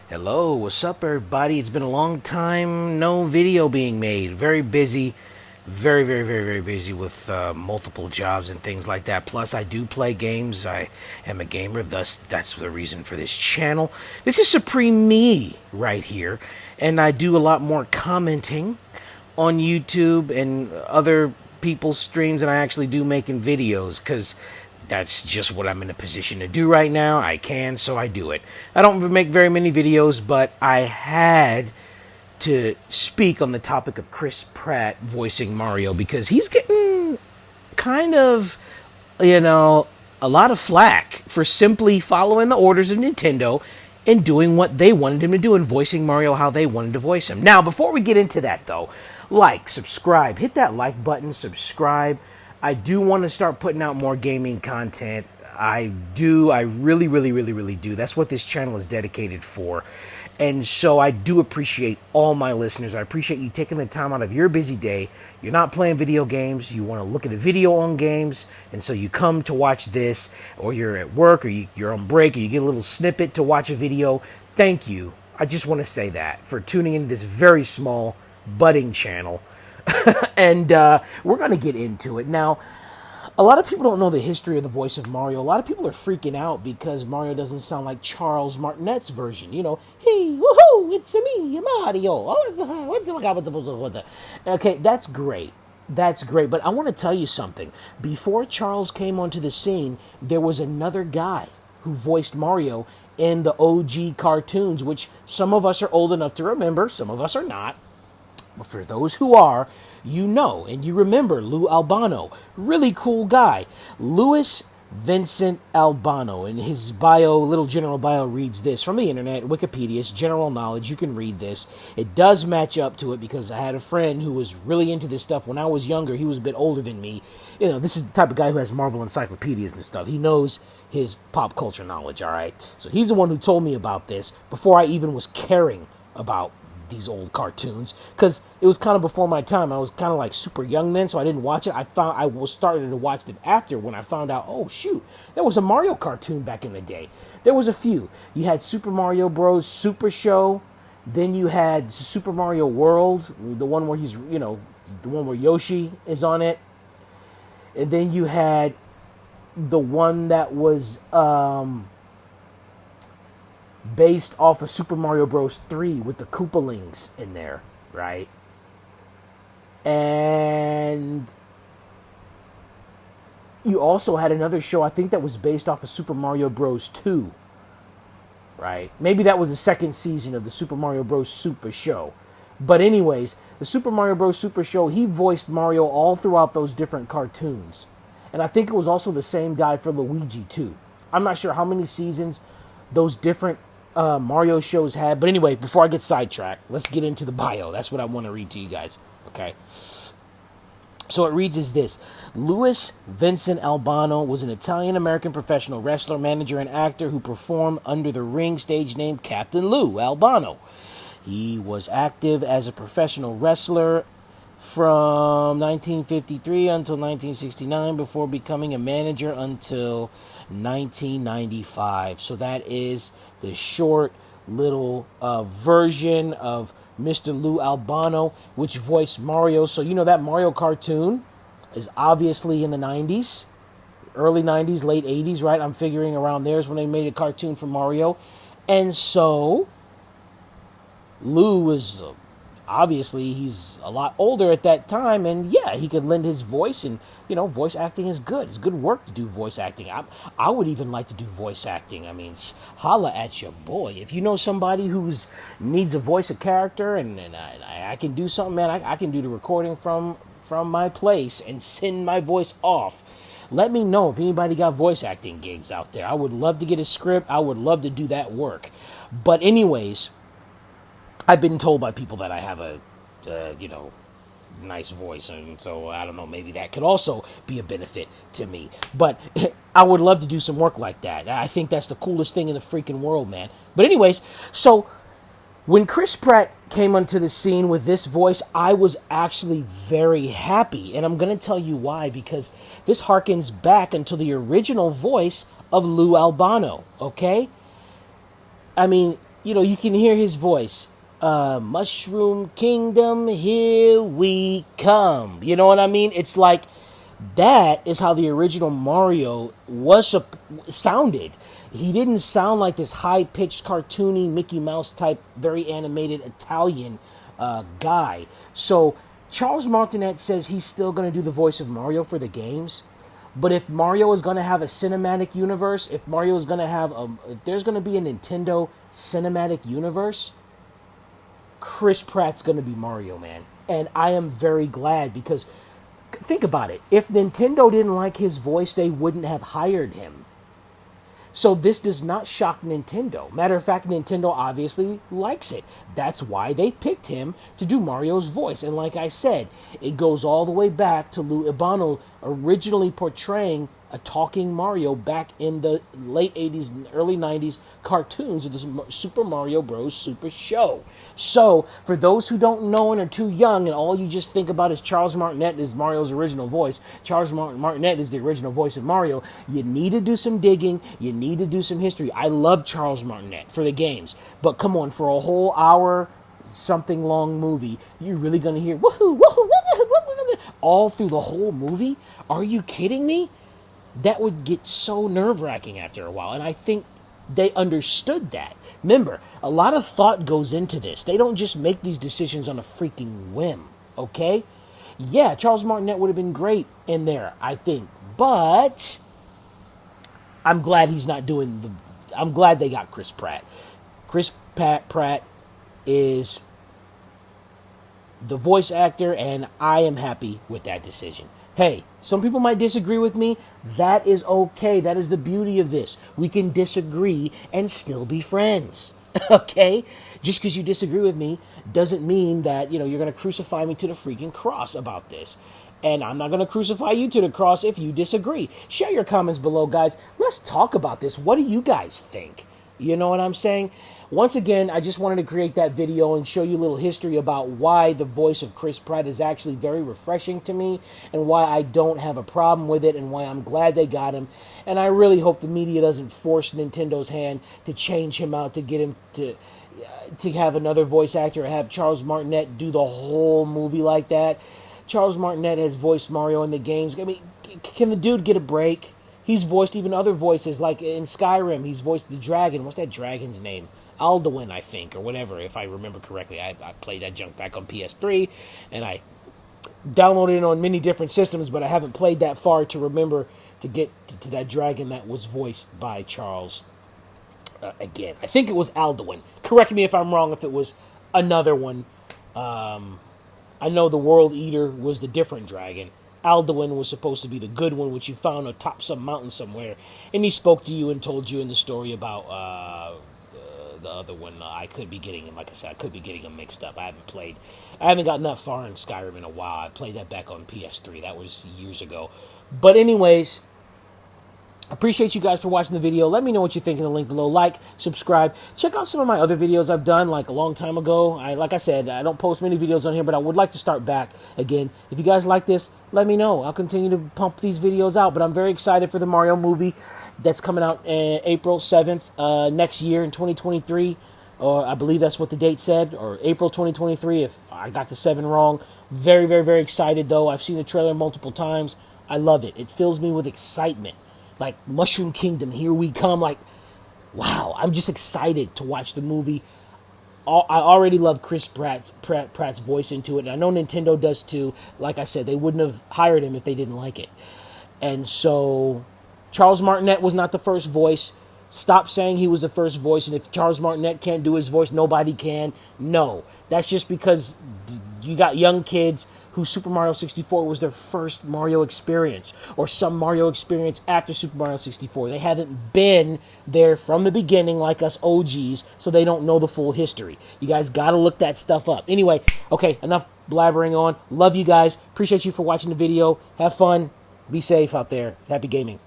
Hello, what's up, everybody? It's been a long time, no video being made. Very busy, very busy with multiple jobs and things like that. Plus, I do play games. I am a gamer, thus, that's the reason for this channel. This is Supreme Me right here, and I do a lot more commenting on YouTube and other people's streams than I actually do making videos because that's just what I'm in a position to do right now. I can, so I do it. I don't make very many videos, but I had to speak on the topic of Chris Pratt voicing Mario because he's getting kind of, you know, a lot of flack for simply following the orders of Nintendo and doing what they wanted him to do and voicing Mario how they wanted to voice him. Now, before we get into that, though, subscribe, hit that like button, subscribe. I do want to start putting out more gaming content. I do. I really do. That's what this channel is dedicated for. And so I do appreciate all my listeners. I appreciate you taking the time out of your busy day. You're not playing video games. You want to look at a video on games. And so you come to watch this, or you're at work, or you're on break, or you get a little snippet to watch a video. Thank you. I just want to say that for tuning in this very small, budding channel. And we're going to get into it. Now, a lot of people don't know the history of the voice of Mario. A lot of people are freaking out because Mario doesn't sound like Charles Martinet's version. You know, hey, woohoo, it's me, Mario. Okay, that's great. That's great. But I want to tell you something. Before Charles came onto the scene, there was another guy who voiced Mario in the OG cartoons, which some of us are old enough to remember, some of us are not. But for those who are, you know and you remember Lou Albano. Really cool guy. Louis Vincent Albano. In his bio, little general bio reads this from the internet, Wikipedia. It's general knowledge. You can read this. It does match up to it because I had a friend who was really into this stuff when I was younger. He was a bit older than me. You know, this is the type of guy who has Marvel encyclopedias and stuff. He knows his pop culture knowledge, all right? So he's the one who told me about this before I even was caring about these old cartoons because it was kind of before my time. I was kind of like super young then, so I didn't watch it. I was starting to watch it after when I found out, oh shoot, there was a Mario cartoon back in the day. There was a few. You had Super Mario Bros. Super Show, then you had Super Mario World, the one where the one where Yoshi is on it, and then you had the one that was based off of Super Mario Bros. 3 with the Koopalings in there, right? And you also had another show, I think that was based off of Super Mario Bros. 2, right? Maybe that was the second season of the Super Mario Bros. Super Show. But anyways, the Super Mario Bros. Super Show, he voiced Mario all throughout those different cartoons. And I think it was also the same guy for Luigi, too. I'm not sure how many seasons those different Mario shows had. But anyway, before I get sidetracked, let's get into the bio. That's what I want to read to you guys. Okay. So it reads as this. Louis Vincent Albano was an Italian-American professional wrestler, manager, and actor who performed under the ring stage name Captain Lou Albano. He was active as a professional wrestler from 1953 until 1969 before becoming a manager until 1995. So that is the short little version of Mr. Lou Albano, which voiced Mario. So you know that Mario cartoon is obviously in the 90s, early 90s, late 80s, right? I'm figuring around there's when they made a cartoon for Mario. And so Lou was obviously he's a lot older at that time, and yeah, he could lend his voice, and voice acting is good. It's good work to do voice acting. I would even like to do voice acting. I mean, holla at your boy. If you know somebody who's needs a voice, a character, and I can do something, man, I can do the recording from my place and send my voice off. Let me know if anybody got voice acting gigs out there. I would love to get a script. I would love to do that work. But anyways, I've been told by people that I have a, nice voice, and so I don't know, maybe that could also be a benefit to me. But I would love to do some work like that. I think that's the coolest thing in the freaking world, man. But anyways, so when Chris Pratt came onto the scene with this voice, I was actually very happy, and I'm going to tell you why, because this harkens back until the original voice of Lou Albano, okay? I mean, you can hear his voice. Mushroom Kingdom, here we come. You know what I mean? It's like that is how the original Mario sounded. He didn't sound like this high-pitched, cartoony Mickey Mouse type, very animated Italian guy. So Charles Martinet says he's still going to do the voice of Mario for the games. But if Mario is going to have a cinematic universe, if Mario is going to have if there's going to be a Nintendo cinematic universe, Chris Pratt's going to be Mario, man. And I am very glad because think about it. If Nintendo didn't like his voice, they wouldn't have hired him. So this does not shock Nintendo. Matter of fact, Nintendo obviously likes it. That's why they picked him to do Mario's voice. And like I said, it goes all the way back to Lou Albano originally portraying a talking Mario back in the late 80s and early 90s cartoons of the Super Mario Bros. Super Show. So, for those who don't know and are too young and all you just think about is Charles Martinet is Mario's original voice, Charles Martinet is the original voice of Mario, you need to do some digging, you need to do some history. I love Charles Martinet for the games, but come on, for a whole hour something long movie, you're really going to hear woohoo, woohoo, woohoo, woohoo, all through the whole movie? Are you kidding me? That would get so nerve-wracking after a while, and I think they understood that. Remember, a lot of thought goes into this. They don't just make these decisions on a freaking whim, okay? Yeah, Charles Martinet would have been great in there, I think, but I'm glad he's not doing I'm glad they got Chris Pratt. Chris Pratt is the voice actor, and I am happy with that decision. Hey, some people might disagree with me. That is okay. That is the beauty of this. We can disagree and still be friends. Okay? Just because you disagree with me doesn't mean that, you're going to crucify me to the freaking cross about this. And I'm not going to crucify you to the cross if you disagree. Share your comments below, guys. Let's talk about this. What do you guys think? You know what I'm saying? Once again, I just wanted to create that video and show you a little history about why the voice of Chris Pratt is actually very refreshing to me and why I don't have a problem with it and why I'm glad they got him. And I really hope the media doesn't force Nintendo's hand to change him out, to get him to have another voice actor or have Charles Martinet do the whole movie like that. Charles Martinet has voiced Mario in the games. I mean, can the dude get a break? He's voiced even other voices, like in Skyrim, he's voiced the dragon. What's that dragon's name? Alduin, I think, or whatever, if I remember correctly. I played that junk back on PS3, and I downloaded it on many different systems, but I haven't played that far to remember to get to that dragon that was voiced by Charles again. I think it was Alduin. Correct me if I'm wrong if it was another one. I know the World Eater was the different dragon. Alduin was supposed to be the good one, which you found atop some mountain somewhere, and he spoke to you and told you in the story about the other one. I could be getting him, like I said, I could be getting them mixed up. I haven't gotten that far in Skyrim in a while. I played that back on PS3. That was years ago. But anyways, appreciate you guys for watching the video. Let me know what you think in the link below. Like, subscribe. Check out some of my other videos I've done like a long time ago. Like I said, I don't post many videos on here, but I would like to start back again. If you guys like this, let me know. I'll continue to pump these videos out. But I'm very excited for the Mario movie that's coming out April 7th next year in 2023. Or I believe that's what the date said, or April 2023 if I got the 7 wrong. Very, very, very excited though. I've seen the trailer multiple times. I love it. It fills me with excitement. Like, Mushroom Kingdom, here we come. Like, wow, I'm just excited to watch the movie. I already love Chris Pratt's voice into it, and I know Nintendo does too. Like I said, they wouldn't have hired him if they didn't like it. And so, Charles Martinet was not the first voice. Stop saying he was the first voice, and if Charles Martinet can't do his voice, nobody can. No, that's just because you got young kids who Super Mario 64 was their first Mario experience, or some Mario experience after Super Mario 64. They haven't been there from the beginning like us OGs, so they don't know the full history. You guys got to look that stuff up. Anyway, okay, enough blabbering on. Love you guys. Appreciate you for watching the video. Have fun. Be safe out there. Happy gaming.